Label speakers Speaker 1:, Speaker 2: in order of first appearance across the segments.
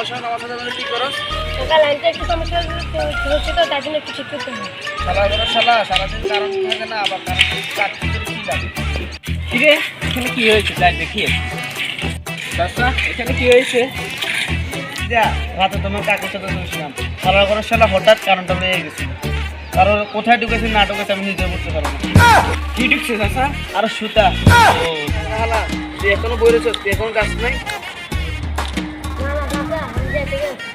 Speaker 1: সমস্যা সমাধান মানে কি করস?
Speaker 2: টাকা লাইনটা একটু সমস্যা হচ্ছে তো তার জন্য একটু ঠিক করতে হবে।
Speaker 1: শালা করে শালা সারাদিন কারণ থাকে না আবার কারণ কাটতে করে কি লাগে?
Speaker 3: কি রে এখানে কি হয়েছে যাই দেখি চাচা এখানে কি হয়েছে?
Speaker 1: যা রাতে তোমার কাকুর সাথে শুনছিলাম শালা করে শালা হঠাৎ কারণটা লেগে গেছিল। কারণ কোথায় ঢুকেছে না ঢুকেছে আমি নিজে বুঝতে পারবো না।
Speaker 3: কি ঢুকছে চাচা?
Speaker 1: আর সুতা ও শালা তুই এখনো বই রয়েছিস, তুই এখনো কাজ নাই?
Speaker 2: না না দাদা আমি যেতে গেছি।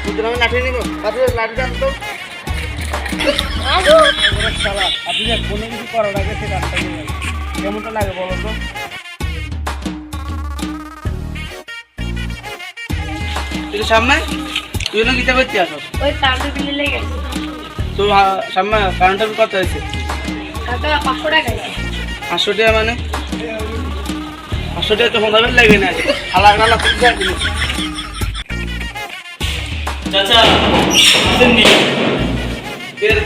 Speaker 1: তুই আমি লাঠি নিব পাথর লাঠিটা আনতো শালা। আপনি যে কোনো কিছু করার আগে সে কাজটা নিয়ে গেল কেমনটা লাগে বলো তো? তুই সামনে তুই না গীতা করতে আসো
Speaker 2: ওই তারটা বিলে লেগে গেছে।
Speaker 1: তো সামনে কারেন্টটা কত হয়েছে?
Speaker 2: টাকা 500 টাকা।
Speaker 1: 500 টাকা মানে 500 টাকা তো হোন্ডা লাগে না হালা গালা তুই যা দিলি।
Speaker 3: চাচা আসেননি?
Speaker 1: কে রে?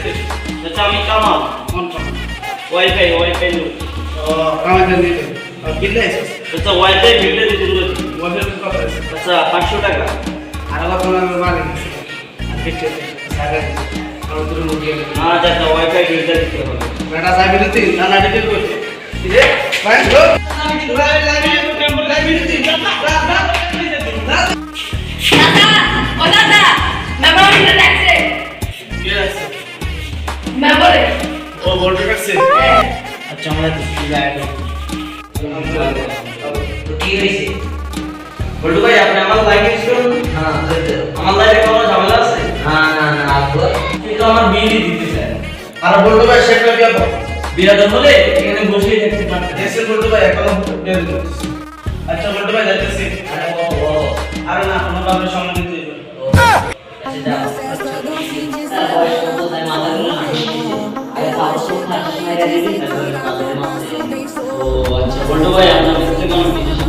Speaker 3: চাচা আমি কামাল।
Speaker 1: কোন কাম?
Speaker 3: ওয়াইফাই লোক।
Speaker 1: ও কামাই দিতে আর বিলে এসেছে
Speaker 3: চাচা ওয়াইফাই বিলটা দিতে বলেছি।
Speaker 1: ওদের কত হয়েছে?
Speaker 3: চাচা 500 টাকা।
Speaker 1: আর আবার তোমার মালিক দেখতে সারা আর তোর মুখে
Speaker 3: না চাচা ওয়াইফাই বিলটা দিতে হবে।
Speaker 1: বেটা সাহেব দিতে না না দিতে করতে রে ভাই গো লাইব্রেরি
Speaker 2: দাদা ও দাদা মেমোরি রাখছে।
Speaker 1: কে আছে?
Speaker 2: মেমোরি
Speaker 1: ও বলতে পারছে
Speaker 3: আচ্ছা আমরা তো যাই তো কি হয়েছে? বলটু ভাই আপনি আমার লাইন ইউজ করুন। হ্যাঁ আমার লাইনে কোনো ঝামেলা আছে? না আসবো কিন্তু আমার বিলই দিতে চাই।
Speaker 1: আর বলতে ভাই সেটা বিয়া দাও
Speaker 3: বিরাদর হলে এখানে বসেই থাকতে পারতেন।
Speaker 1: এসে বলতে ভাই এখনো বিয়া দিতে। আচ্ছা বলতে ভাই যাইতেছি।
Speaker 3: আরে ও
Speaker 1: আর না কোনো ভাবে সময় দিতে হবে।
Speaker 3: ও আচ্ছা বলটু ভাই আপনার কাছে কোনো কিছু